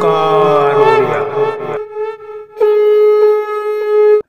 ओंकार ओडिया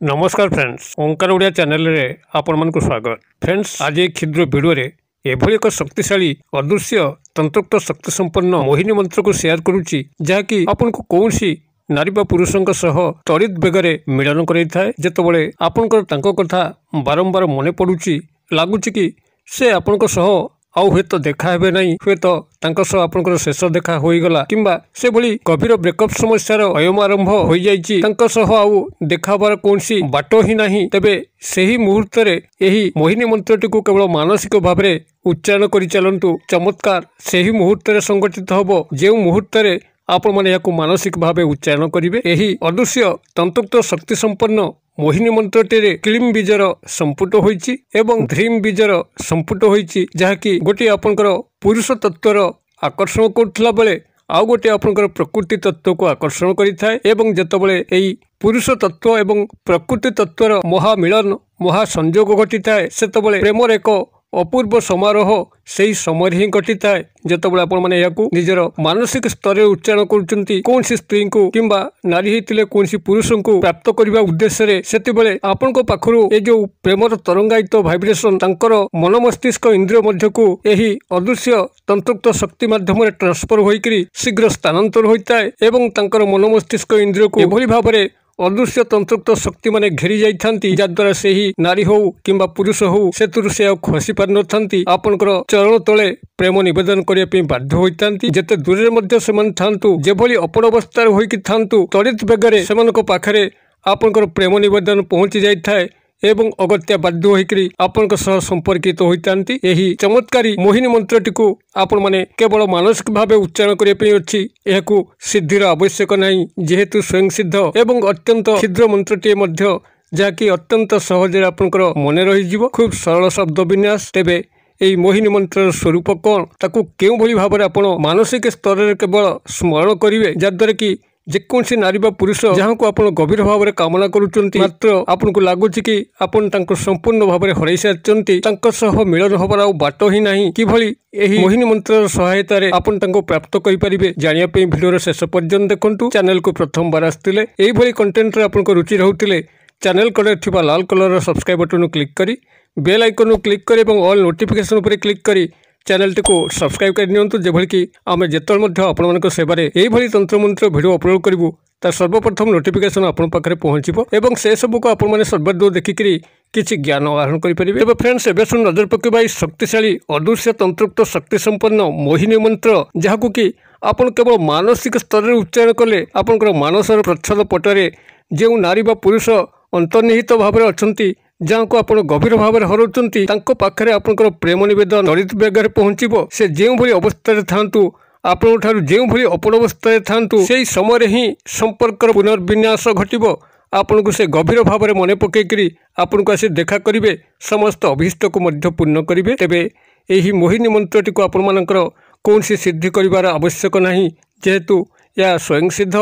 नमस्कार फ्रेंड्स, ओंकार ओडिया चैनल रे आपण मन को स्वागत। फ्रेंड्स, आज एक क्षुद्र वीडियो रे एभली एक शक्तिशाली अदृश्य तंत्रोक्त शक्ति संपन्न मोहिनी मंत्र को शेयर करूची, जहाँकि आपन को कौनसी नारी बा पुरुषों सह त्वरित बेगरे मिलन कराइथाए। जेतबेले आपनकर तांको कथा बारंबार मने पड़ुची, लागुची कि से आपनको सह आउ हे तो देखा हेबे नहीं, हे तो तांको सह आपनकर शेष देखा होई गला, किंबा से भली गभीर ब्रेकअप समस्यार अयम आरंभ होई जाईची, तांको सह आउ देखाबार कोनसी बाटो ही नहीं। तेबे सेही मुहूर्त रे एही मोहिनी मंत्रटी को केवल मानसिक भावरे उच्चारण करि चलंतु। चमत्कार सेही मुहूर्त रे संगठित हबो जे मुहूर्त रे आपण माने याकु मानसिक भावे उच्चारण करिवे। एही अदृश्य तंत्रोक्त शक्ति संपन्न मोहिनी मंत्रटी क्लीम बीजर संपुट होईची एवं ध्रीम बीजर संपुट होईची, जहाँकि गोटे आपनकर पुरुष तत्वर आकर्षण करथिला बेले आउ गोटे आपनकर प्रकृति तत्व को आकर्षण करिथाए। एवं जेतबेले एई पुरुष तत्व एवं प्रकृति तत्वर महामिलन महासंयोग घटिथाए, सेतबेले प्रेमर एक अपूर्व समारोह सही समय ही घटी थाए। जेतबेले आपण माने याकू निजर मानसिक स्तर रे उच्चारण करूचंती, कोनसी स्त्री को किंबा नारी हेतिले कोनसी पुरुष को प्राप्त करबा उद्देश्य रे, सेतिबेले आपण को पाखरु ए जो प्रेमर तरंगायित वाइब्रेशन तांकर मन मस्तिष्क इंद्रिय मध्य को एही अदृश्य तंत्रोक्त शक्ति माध्यम रे ट्रांसफर होइकरी शीघ्र स्थानांतर होइताए एवं तांकर मन मस्तिष्क इंद्रिय को एभली भाबरे अदृश्य तंत्रोक्त शक्ति माने घेरी जाइथांती, जद्वारा सेही नारी हो किंबा पुरुष हो सेतुरु से खसी पार नथांती। आपनकर चरण तले प्रेम निवेदन करिया पे बाध्य होइथांती। जेते दूरे मध्य सेमान थांतु, जेभली अपड़ अवस्था होइकि थांतु, त्वरित बेगरे सेमानक पाखरे आपनकर प्रेम निवेदन पहुंची जाइथाए एवं अगत्या बाध्य होइकरी आपनक सह संपर्कित होइतांती। एही चमत्कारी मोहिनी मंत्रटी को आपण माने केवल मानसिक भावे उच्चारण करिया पे अछि। एहाकू सिद्धिर आवश्यक नाही, जेहेतु स्वयं सिद्ध एवं अत्यंत क्षुद्र मंत्रटी मध्य, जाकी अत्यंत सहजरे आपनकर मने रहि जिवो। खूब सरल शब्द विन्यास। तेबे एही मोहिनी मंत्र स्वरूप कोन, ताकू केउ भली भाबरे आपण मानसिक स्तर रे केवल स्मरण करिवे, जद्वारा कि जेकोसी नारी बा पुरुष जहाँ को आपण गभीर भाव में कामना करुचंती, मात्र आपन को लागुची कि आपण तांको संपूर्ण भाव में हरई सारचंती, तांको सह मिलन होबार आ बाट ही नाही। किभली एही मोहिनी मंत्र सहायता रे आपण तांको प्राप्त करि परिबे, जानिया पे वीडियो रे शेष पर्यंत देखंतु। चैनल को प्रथम बार आस्तिले एही भली कंटेंट रे आपण को रुचि रहउतिले चैनल कड़े थिबा लाल कलर सब्सक्राइब बटन क्लिक करी बेल आइकन क्लिक करी एवं ऑल नोटिफिकेशन पर क्लिक करी चैनल टी को सब्सक्राइब कर नियंतु, जेभली कि आमे जेतल मध्य आपण मानक सेबारे एही भली तंत्र मंत्र वीडियो अपलोड करिवु ता सर्वप्रथम नोटिफिकेशन आपण पाखरे पहुंचीबो एवं से सब को आपण माने सर्वदो देखिकरी किछि ज्ञान आहरण करि परिबे। एबे फ्रेंड्स, एबे सुन नजर पकेबा ई शक्तिशाली अदृश्य तंत्रोक्त शक्ति संपन्न मोहिनी मंत्र, जहाकू कि आपण केवल मानसिक स्तर रे उच्चारण कले आपनकर मानसर प्रच्छद पटरे जेउ नारी बा पुरुष अंतर्निहित भाबरे अछंती, जहाँ को आपण गभीर भाव में हरउचंती, तांको पाखरे आपनकर प्रेम निवेदन त्वरित बेगर पहुंचीबो। से जेउ भली अवस्था रे थांतु, आपण ठारू जेउ भली अपड़ अवस्था रे थांतु, सेही समय ही संपर्कर पुनर्विन्यास घटिबो। आपण को से गभीर भाव में मने पकेकरी आपण को आसी देखा करिवे, समस्त अभीष्ट को मध्य पूर्ण करिवे। तेबे एही मोहिनी मंत्रटी को आपण मानकर कोनसी सिद्धि करिवार आवश्यक नाही, जेहेतु या स्वयं सिद्ध,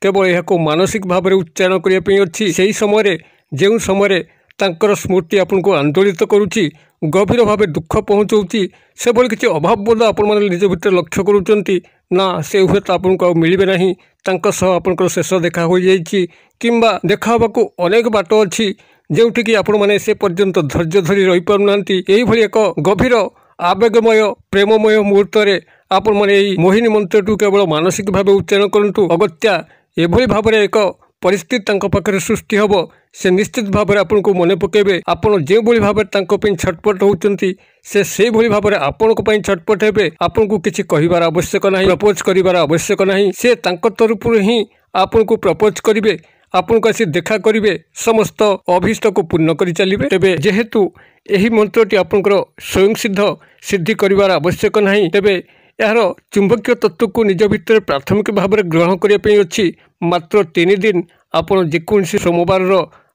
केवल यह मानसिक भाव में उच्चारण करिया पे अछि। सेही समय जेउ समय तांकर स्मृति आपन को आंदोलित करुची, गभीर भाव दुख पहुँचाऊँगी, से भली किसी अभाव बोध आपण माने निज भितर लक्ष्य करुचंती ना, से हुए तो आपन को मिलबे नहीं, तांको सह आपनकर शेष देखा हो जाइछि, किंबा देखा होबाकू अनेक बाट अछि, जेउठी कि आपण माने से पर्यंत धैर्य धरी रहि पारुनांती। एही भली एक गभीर आवेगमय प्रेममय मुहूर्त रे आपण माने एही मोहिनी मंत्रटू केवल मानसिक भाव उच्चारण करंतु। अगत्या एभली भाव रे एक परिस्थिति तांको पाखरे सृष्टि हबो, से निश्चित भाव में आपन को मने पकेबे। आपन जे भली भाव तांको पे छटपट होउचंती, से भली भाव में आपन को पे छटपट हेबे। आपन को किछि कहिबार आवश्यक नाही, प्रपोज करिबार आवश्यक नाही, से तांको तरफ ही आपन को प्रपोज करिवे, आपन को आसी देखा करिवे, समस्त अभीष्ट को पूर्ण करि चलिबे। तेबे जेहेतु एही मंत्रटी आपनकर स्वयं सिद्ध, सिद्धि करिबार आवश्यक नाही, तेबे यार चुंबकीय तत्व को निज भितर प्राथमिक भाव में ग्रहण करिया पे अछि। मात्र 3 दिन आपण जेकोसी सोमवार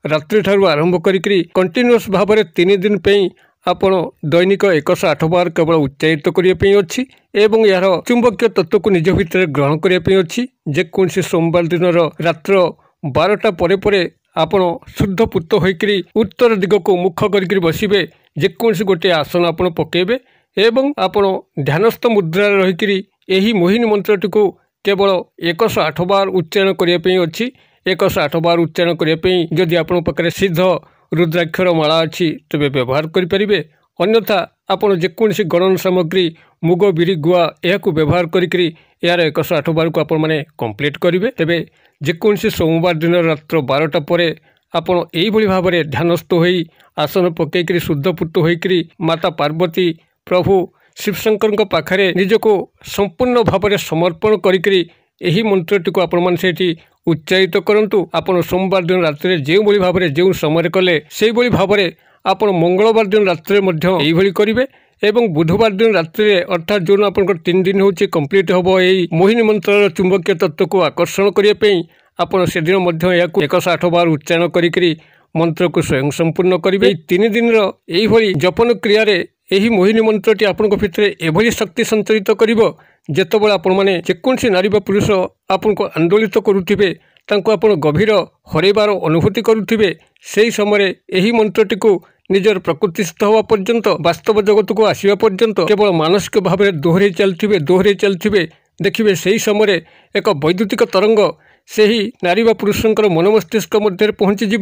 रात्रि ठारू आरंभ करी कंटिन्यूअस भाव में 3 दिन पे आपण दैनिक 108 बार केवल उच्चारित करिया पे अछि एवं यार चुंबकीय तत्व को निज भितर ग्रहण करिया पे अछि। जेकोसी सोमवार दिन रात्र 12टा परे आपण शुद्ध पुत होइकरी उत्तर दिग को मुख करिकरी बसिबे। जेकोसी गोटे आसन आपण पकेबे एवं आपण ध्यानस्थ मुद्रा रहिकरी एही मोहिनी मंत्रटी को केवल 108 बार उच्चारण करने अच्छी 108 बार उच्चारण करने जदि आप पाखे सिद्ध रुद्राक्षर माला अच्छी तेज व्यवहार करेंगे। अन्यथा आपड़ जेकोसी गणन सामग्री मुग बिरी गुआ यह व्यवहार करी यार 108 बार को आपण मैंने कंप्लीट करेंगे। तेरे जेकोसी सोमवार दिन रात्र 12टा पर आपण यही भाव में ध्यानस्थ हो आसन पकईकरी शुद्धपुत होकर माता पार्वती प्रभु शिवशंकर पाखे निजको संपूर्ण भाव में समर्पण करी यही मंत्रटी को आपण मैंने से उच्चारित करूँ। आपण सोमवार दिन रात जो भाव में जो समय कले से भाव में आपण मंगलवार दिन रात यही करेंगे एवं बुधवार दिन रात अर्थात जो आप 3 दिन हो कंप्लीट हम यही मोहिनी मंत्र चुंबकीय तत्व को आकर्षण करने आपड़ से दिन 108 बार उच्चारण करी मंत्र को स्वयं संपूर्ण करेंगे। 3 दिन यही जपन क्रिया यही मोहिनी मंत्रटी आपण भितर एभली शक्ति संचरित कर जितेबाला आपण मैंने जेकोसी नारी बा पुरुष आपन को आंदोलित करुथिबे तांको आपण गभीर हरैबार अनुभूति करुथिबे सेही समय यही मंत्रटी को निजर प्रकृतिस्थ हवा पर्यंत वास्तव जगत को आसवा पर्यंत केवल मानसिक भाव में दोहरे चलते देखिए से समय एक वैद्युतिक तरंग से ही नारी बा पुरुषंकर मन मस्तिष्क मध्य पहुँचीज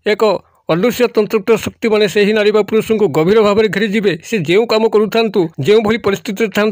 एक अदृश्य तंत्र शक्ति माने से ही नारी बा पुरुष को गभीर भाव में घेरीजे से जो कम करूँ जो भली परिस्थिति था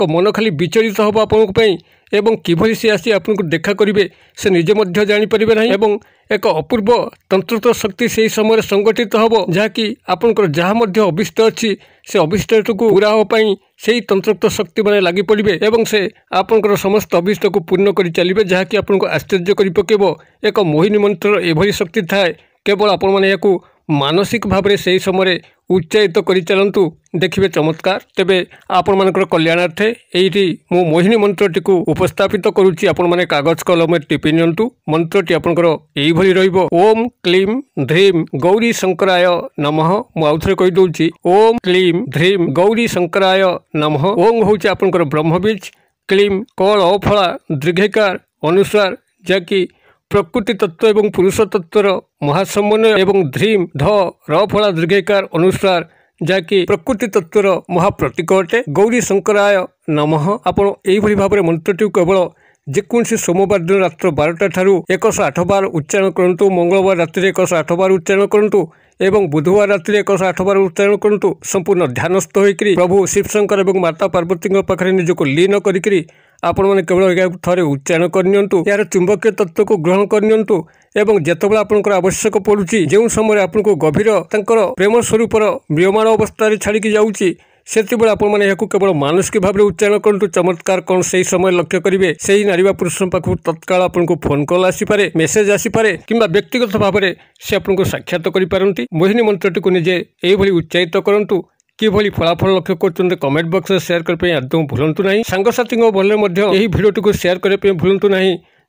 मन खाली विचलित हम आपण एवं किभली सी आसी आपको देखा करेंगे से निजे मध्य जानीपर ना एवं एक अपूर्व तंत्र शक्ति से समय संगठित हम जहाँकि आपंकर जहाँ अभिष्ट अच्छी से अभिष्ट को पूरा होपाई से तंत्र शक्ति मैंने लगी पड़े एवं से आपंकर समस्त अभिष्ट को पूर्ण कर चलिए जहाँकि आपको आश्चर्य कर पकेब। एक मोहिनी मंत्र एभली शक्ति थाए केवल आपण मैंने या मानसिक भाव में से समय उच्चारित कर चलतु देखिए चमत्कार। तेबे आपण मानकर कल्याणार्थे यही मु मोहिनी मंत्रटी को उपस्थापित करुच्ची आपण माने कागज कलम टिपि नियंतु। मंत्रटी आपनकर यही भली रहिबो ओम क्लीम ध्रीम गौरी शंकराय नमः। मु आउथरे कहि दउची ओम क्लीम ध्रीम गौरी शंकराय नमः। ओम होची आपनकर ब्रह्मबीज क्लीम कल अफला दीर्घकार अनुसार जाकि प्रकृति तत्व एवं पुरुष तत्वर महासमन्वय एवं ध्रीम ध रफला दीर्घकार अनुसार जहाँकि प्रकृति तत्वर महाप्रतीक अटे। गौरी शंकराय नमः आपण यही भाव में मंत्रटी केवल जेकोसी सोमवार दिन रात्र 12टा ठारू 108 बार उच्चारण करंतु, मंगलवार रात 108 बार उच्चारण करंतु एवं बुधवार रात 108 बार उच्चारण करंतु। संपूर्ण ध्यानस्थ होकर प्रभु शिवशंकर एवं माता पार्वती पाखे निजको लीन करी आपण मैंने केवल थे उच्चारण करनियंतु। यार चुंबकीय तत्व को ग्रहण करनियंतु एवं जेतेबेला आपनकर आवश्यक पड़ुची जो समय आपनको गभीर तांकर प्रेम स्वरूपर म्रियमाण अवस्था छाड़िकी जाऊँगी सेतिबेला आपण माने याकू केवल मानसिक भाव में उच्चारण करंतु। चमत्कार कौन से समय लक्ष्य करेंगे से ही नारी पुरुष पाखु तत्काल आपको फोन कॉल आसीपे मेसेज आसीपे किंबा व्यक्तिगत भाव में से आपको साक्षात करिपारंती। मोहिनी मंत्रटी को निजे यही उच्चारित करंतु। किभली फलाफल लक्ष्य कर कमेंट बॉक्स में शेयर करने आदौ भूलु ना। सांगसाथी भले यही भिडियोटी को शेयर करने भूलु ना।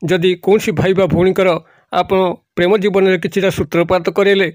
जदि कौन भाई बा भौणीकर आप प्रेम जीवन में किसी सूत्रपात करेले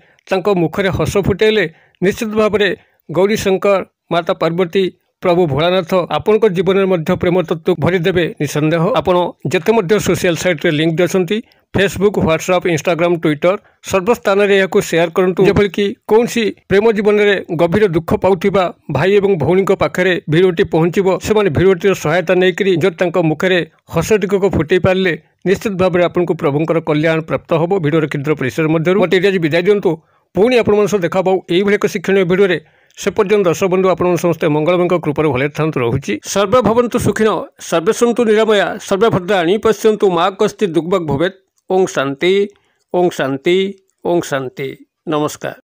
मुखरे हस फुटेले निश्चित भाव में गौरी शंकर माता पार्वती प्रभु भोलानाथ आपण जीवन में प्रेम तत्व भरीदेवे निसंदेह। आपण जिते सोशल साइट रे लिंक देते फेसबुक व्हाट्सएप इंस्टाग्राम ट्विटर सर्वस्थान में यह शेयर करूँ जेभली कि कौन प्रेम जीवन में गभीर दुख पाउथिबा भाई एवं भौणी पाखे भिडियोटी पहुँचब से भिडियोटी सहायता नहीं जो मुखरे हस टिक फुटे पारे निश्चित भाव में आपको प्रभुंर कल्याण प्राप्त हम। भिडियो क्षुद्र परिसर मध्य मत विदाय दिंतु पुणी आपण देखा पाऊ यही एक शिक्षण भिडियो से पर्यंत दर्शक बंधु आपण समस्ते मंगलमय कृपार भले था रोची। सर्वे भवन्तु सुखिनो सर्वे सन्तु निरामया सर्वे भद्राणि पश्यन्तु मा कश्चित् दुर्भग भवेत्। ओं शांति ओं शांति ओं शांति। नमस्कार।